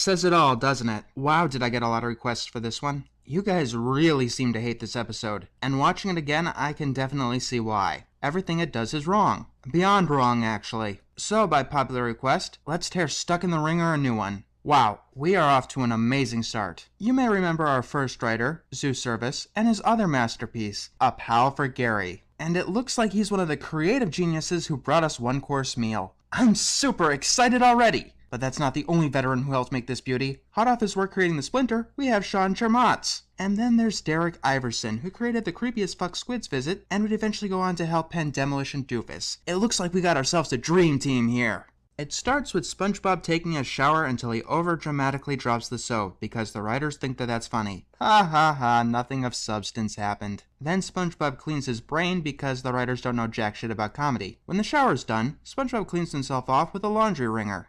Says it all, doesn't it? Wow, did I get a lot of requests for this one. You guys really seem to hate this episode, and watching it again, I can definitely see why. Everything it does is wrong. Beyond wrong, actually. So, by popular request, let's tear Stuck in the Wringer a new one. Wow, we are off to an amazing start. You may remember our first writer, Zoo Service, and his other masterpiece, A Pal for Gary. And it looks like he's one of the creative geniuses who brought us one-course meal. I'm super excited already! But that's not the only veteran who helped make this beauty. Hot off his work creating the Splinter, we have Sean Chermatz. And then there's Derek Iverson, who created the creepiest fuck squids visit, and would eventually go on to help pen Demolition Doofus. It looks like we got ourselves a dream team here. It starts with Spongebob taking a shower until he over-dramatically drops the soap, because the writers think that that's funny. Ha ha ha, nothing of substance happened. Then Spongebob cleans his brain because the writers don't know jack shit about comedy. When the shower's done, Spongebob cleans himself off with a laundry wringer.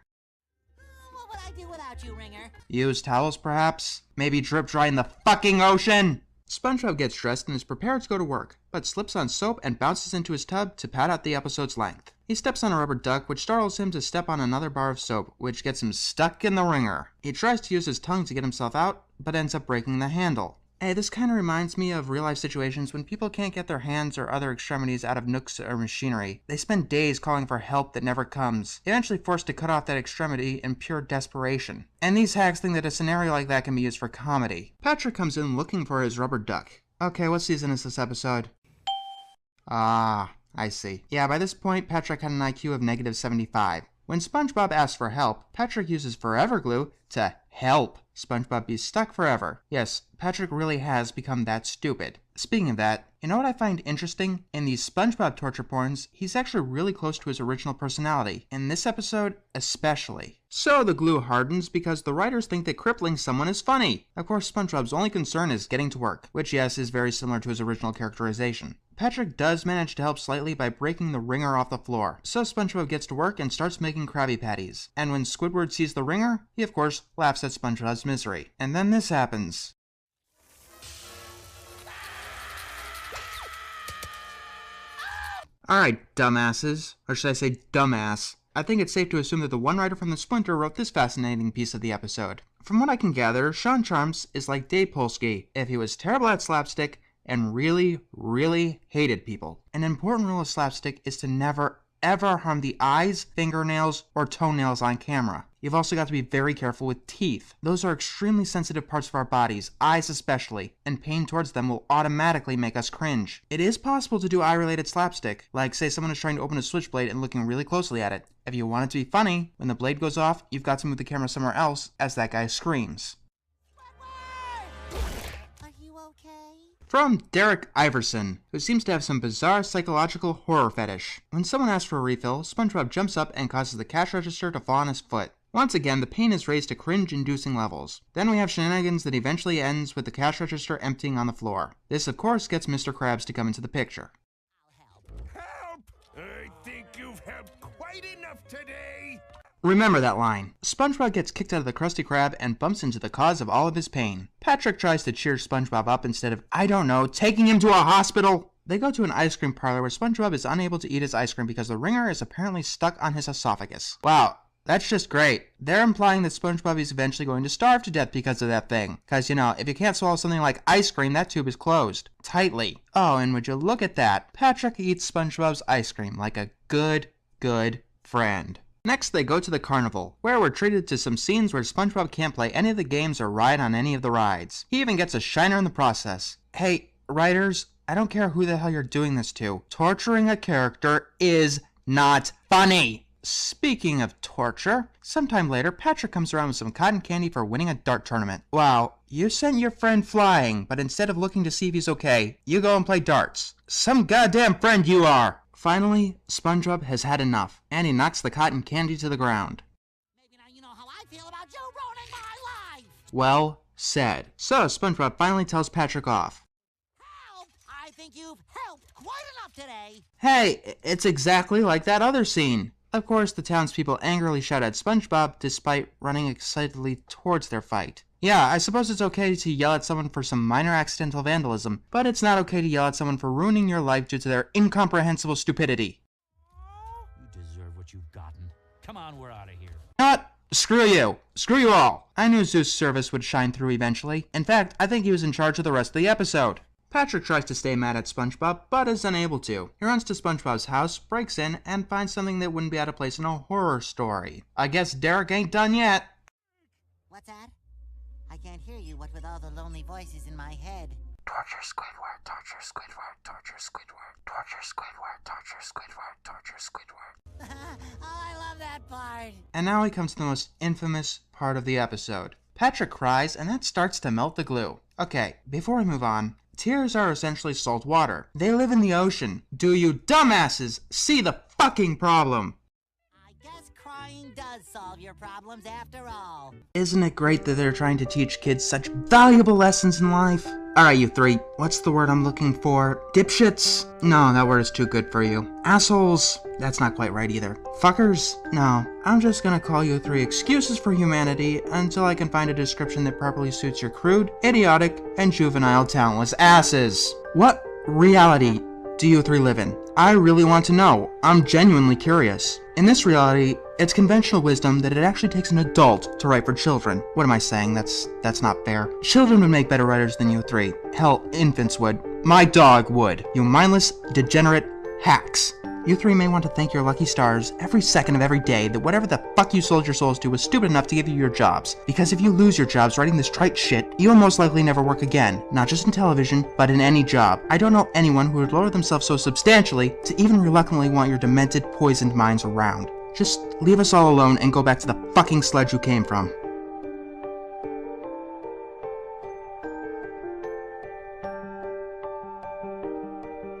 What would I do without you, Wringer? Use towels, perhaps? Maybe drip dry in the fucking ocean? SpongeBob gets dressed and is prepared to go to work, but slips on soap and bounces into his tub to pad out the episode's length. He steps on a rubber duck, which startles him to step on another bar of soap, which gets him stuck in the wringer. He tries to use his tongue to get himself out, but ends up breaking the handle. Hey, this kind of reminds me of real-life situations when people can't get their hands or other extremities out of nooks or machinery. They spend days calling for help that never comes, eventually forced to cut off that extremity in pure desperation. And these hacks think that a scenario like that can be used for comedy. Patrick comes in looking for his rubber duck. Okay, what season is this episode? Ah, I see. Yeah, by this point, Patrick had an IQ of -75. When SpongeBob asks for help, Patrick uses Forever Glue to help SpongeBob be stuck forever. Yes, Patrick really has become that stupid. Speaking of that, you know what I find interesting? In these SpongeBob torture porns, he's actually really close to his original personality. In this episode, especially. So the glue hardens because the writers think that crippling someone is funny. Of course, SpongeBob's only concern is getting to work, which yes, is very similar to his original characterization. Patrick does manage to help slightly by breaking the wringer off the floor, so SpongeBob gets to work and starts making Krabby Patties. And when Squidward sees the wringer, he of course laughs at SpongeBob's misery. And then this happens. Alright, dumbasses. Or should I say dumbass? I think it's safe to assume that the one writer from the Splinter wrote this fascinating piece of the episode. From what I can gather, Sean Charms is like Dave Polsky if he was terrible at slapstick and really, really hated people. An important rule of slapstick is to never, ever harm the eyes, fingernails, or toenails on camera. You've also got to be very careful with teeth. Those are extremely sensitive parts of our bodies, eyes especially, and pain towards them will automatically make us cringe. It is possible to do eye-related slapstick, like say someone is trying to open a switchblade and looking really closely at it. If you want it to be funny, when the blade goes off, you've got to move the camera somewhere else as that guy screams. Are you okay? From Derek Iverson, who seems to have some bizarre psychological horror fetish. When someone asks for a refill, SpongeBob jumps up and causes the cash register to fall on his foot. Once again, the pain is raised to cringe-inducing levels. Then we have shenanigans that eventually ends with the cash register emptying on the floor. This, of course, gets Mr. Krabs to come into the picture. Help! I think you've helped quite enough today! Remember that line. SpongeBob gets kicked out of the Krusty Krab and bumps into the cause of all of his pain. Patrick tries to cheer SpongeBob up instead of, I don't know, taking him to a hospital. They go to an ice cream parlor where SpongeBob is unable to eat his ice cream because the wringer is apparently stuck on his esophagus. Wow. That's just great. They're implying that SpongeBob is eventually going to starve to death because of that thing. Because, you know, if you can't swallow something like ice cream, that tube is closed. Tightly. Oh, and would you look at that? Patrick eats SpongeBob's ice cream like a good friend. Next, they go to the carnival, where we're treated to some scenes where SpongeBob can't play any of the games or ride on any of the rides. He even gets a shiner in the process. Hey, writers, I don't care who the hell you're doing this to. Torturing a character is not funny. Speaking of torture, sometime later, Patrick comes around with some cotton candy for winning a dart tournament. Wow, you sent your friend flying, but instead of looking to see if he's okay, you go and play darts. Some goddamn friend you are! Finally, SpongeBob has had enough, and he knocks the cotton candy to the ground. Maybe now you know how I feel about you ruining my life! Well said. So, SpongeBob finally tells Patrick off. Help! I think you've helped quite enough today! Hey, it's exactly like that other scene. Of course, the townspeople angrily shout at SpongeBob despite running excitedly towards their fight. Yeah, I suppose it's okay to yell at someone for some minor accidental vandalism, but it's not okay to yell at someone for ruining your life due to their incomprehensible stupidity. You deserve what you've gotten. Come on, we're out of here. Not. Screw you. Screw you all. I knew Zeus' service would shine through eventually. In fact, I think he was in charge of the rest of the episode. Patrick tries to stay mad at SpongeBob, but is unable to. He runs to SpongeBob's house, breaks in, and finds something that wouldn't be out of place in a horror story. I guess Derek ain't done yet. What's that? I can't hear you, what with all the lonely voices in my head. Torture Squidward, torture Squidward, torture Squidward, torture Squidward, torture Squidward, torture Squidward. Oh, I love that part. And now he comes to the most infamous part of the episode. Patrick cries, and that starts to melt the glue. Okay, before we move on, tears are essentially salt water. They live in the ocean. Do you dumbasses see the fucking problem? I guess crying does solve your problems after all. Isn't it great that they're trying to teach kids such valuable lessons in life? Alright, you three. What's the word I'm looking for? Dipshits? No, that word is too good for you. Assholes? That's not quite right either. Fuckers? No. I'm just gonna call you three excuses for humanity until I can find a description that properly suits your crude, idiotic, and juvenile talentless asses. What reality do you three live in? I really want to know. I'm genuinely curious. In this reality, it's conventional wisdom that it actually takes an adult to write for children. What am I saying? That's not fair. Children would make better writers than you three. Hell, infants would. My dog would. You mindless, degenerate hacks. You three may want to thank your lucky stars every second of every day that whatever the fuck you sold your souls to was stupid enough to give you your jobs. Because if you lose your jobs writing this trite shit, you'll most likely never work again. Not just in television, but in any job. I don't know anyone who would lower themselves so substantially to even reluctantly want your demented, poisoned minds around. Just leave us all alone and go back to the fucking sludge you came from.